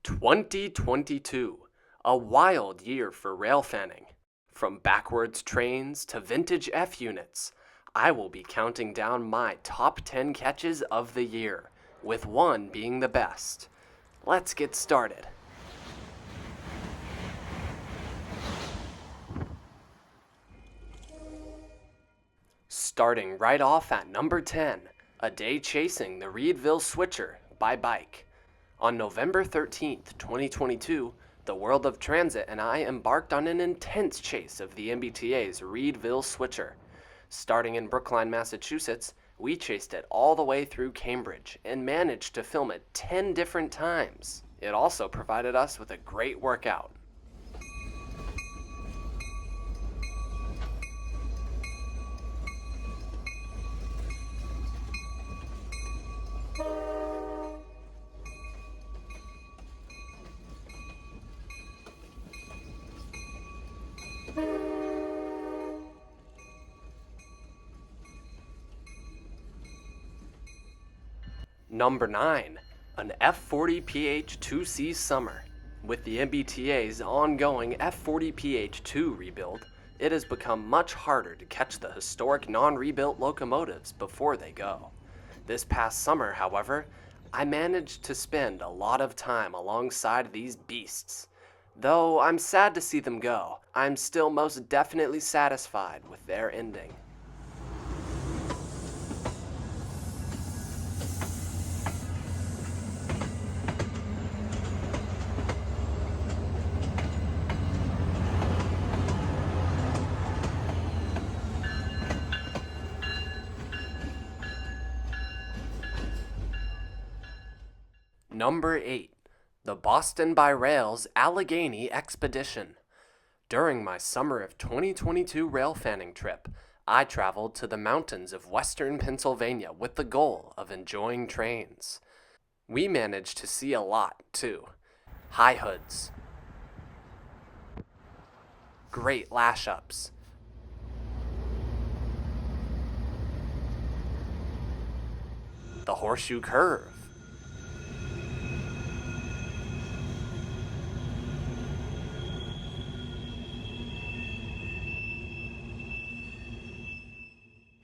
2022, a wild year for railfanning. From backwards trains to vintage F units, I will be counting down my top 10 catches of the year, with one being the best. Let's get started. Starting right off at number 10, a day chasing the Reedville Switcher by bike. On November 13th, 2022, the World of Transit and I embarked on an intense chase of the MBTA's Reedville Switcher. Starting in Brookline, Massachusetts, we chased it all the way through Cambridge and managed to film it 10 different times. It also provided us with a great workout. Number 9, an F40PH2C Summer. With the MBTA's ongoing F40PH2 rebuild, it has become much harder to catch the historic non-rebuilt locomotives before they go. This past summer, however, I managed to spend a lot of time alongside these beasts. Though I'm sad to see them go, I'm still most definitely satisfied with their ending. Number 8, the Boston by Rail's Allegheny Expedition. During my summer of 2022 railfanning trip, I traveled to the mountains of western Pennsylvania with the goal of enjoying trains. We managed to see a lot, too. High hoods, great lash-ups, the horseshoe curve,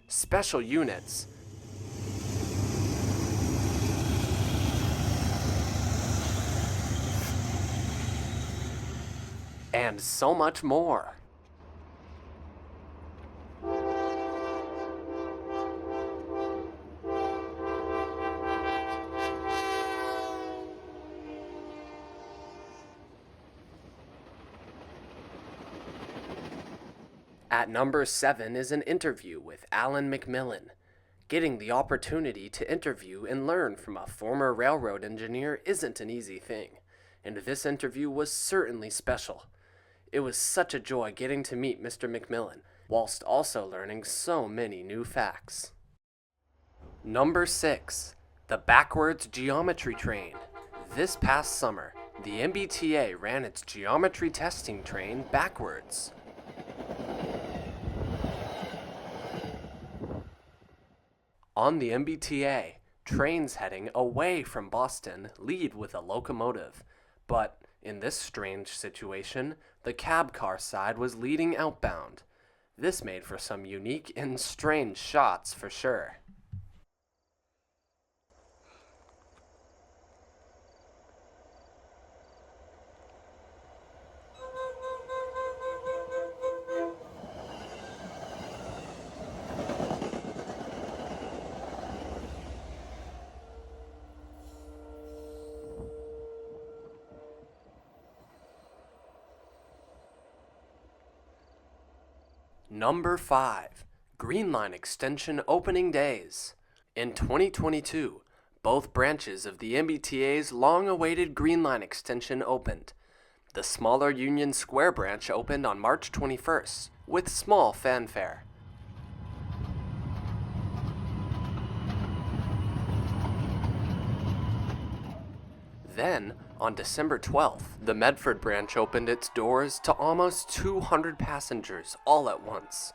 special units, and so much more. At number 7 is an interview with Alan McMillan. Getting the opportunity to interview and learn from a former railroad engineer isn't an easy thing, and this interview was certainly special. It was such a joy getting to meet Mr. McMillan, whilst also learning so many new facts. Number 6, the backwards geometry train. This past summer, the MBTA ran its geometry testing train backwards. On the MBTA, trains heading away from Boston lead with a locomotive, but in this strange situation, the cab car side was leading outbound. This made for some unique and strange shots for sure. Number 5, Green Line Extension opening days. In 2022, both branches of the MBTA's long-awaited Green Line Extension opened. The smaller Union Square branch opened on March 21st, with small fanfare. Then, on December 12th, the Medford branch opened its doors to almost 200 passengers all at once.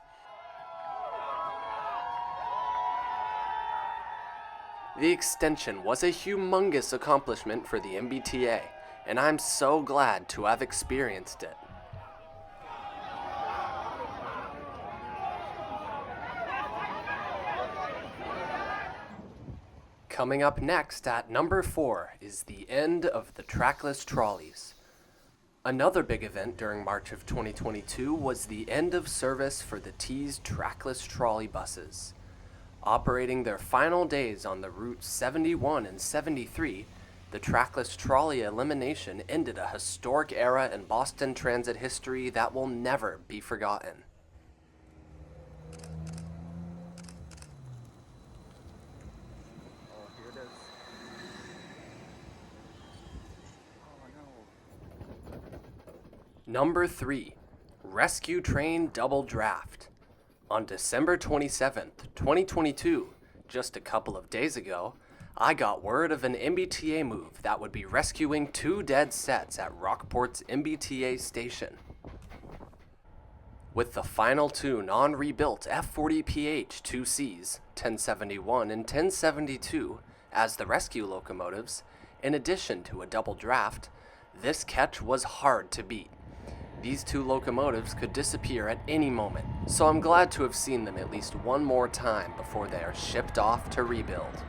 The extension was a humongous accomplishment for the MBTA, and I'm so glad to have experienced it. Coming up next at number 4 is the end of the Trackless Trolleys. Another big event during March of 2022 was the end of service for the T's Trackless Trolley buses. Operating their final days on the routes 71 and 73, the Trackless Trolley elimination ended a historic era in Boston Transit history that will never be forgotten. Number 3, Rescue Train Double Draft. On December 27th, 2022, just a couple of days ago, I got word of an MBTA move that would be rescuing 2 dead sets at Rockport's MBTA station. With the final 2 non-rebuilt F40PH2Cs, 1071 and 1072, as the rescue locomotives, in addition to a double draft, this catch was hard to beat. These 2 locomotives could disappear at any moment, so I'm glad to have seen them at least one more time before they are shipped off to rebuild.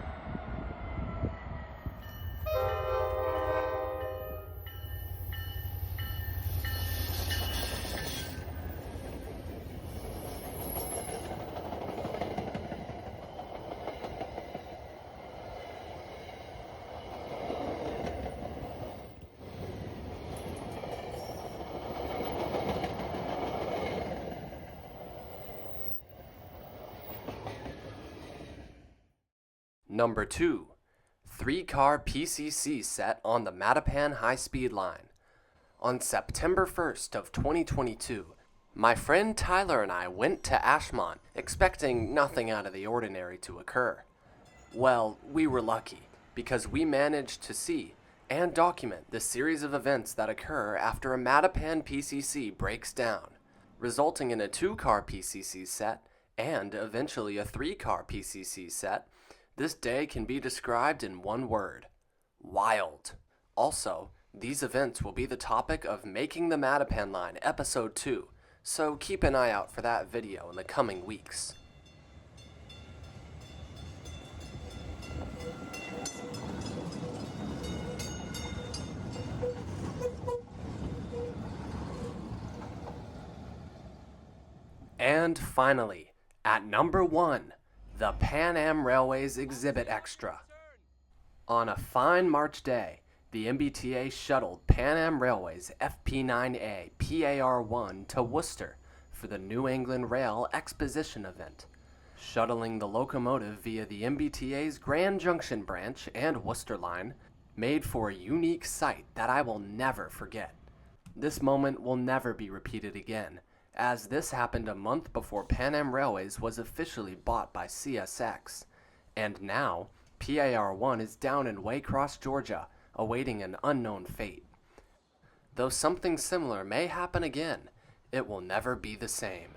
Number 2, 3-car PCC set on the Mattapan high-speed line. On September 1st of 2022, my friend Tyler and I went to Ashmont expecting nothing out of the ordinary to occur. Well, we were lucky because we managed to see and document the series of events that occur after a Mattapan PCC breaks down, resulting in a 2-car PCC set and eventually a 3-car PCC set. This day can be described in one word: wild. Also, these events will be the topic of Making the Mattapan Line Episode 2, so keep an eye out for that video in the coming weeks. And finally, at number 1, the Pan Am Railways Exhibit Extra. On a fine March day, the MBTA shuttled Pan Am Railways FP9A PAR1 to Worcester for the New England Rail Exposition event, shuttling the locomotive via the MBTA's Grand Junction branch and Worcester line, made for a unique sight that I will never forget. This moment will never be repeated again, as this happened a month before Pan Am Railways was officially bought by CSX, and now PAR1 is down in Waycross, Georgia, awaiting an unknown fate. Though something similar may happen again, it will never be the same.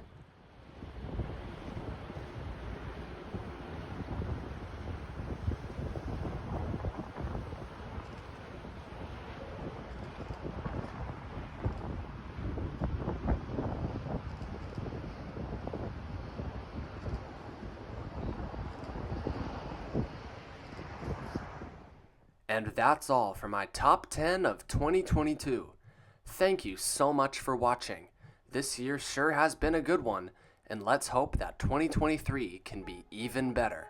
And that's all for my top 10 of 2022. Thank you so much for watching. This year sure has been a good one, and let's hope that 2023 can be even better.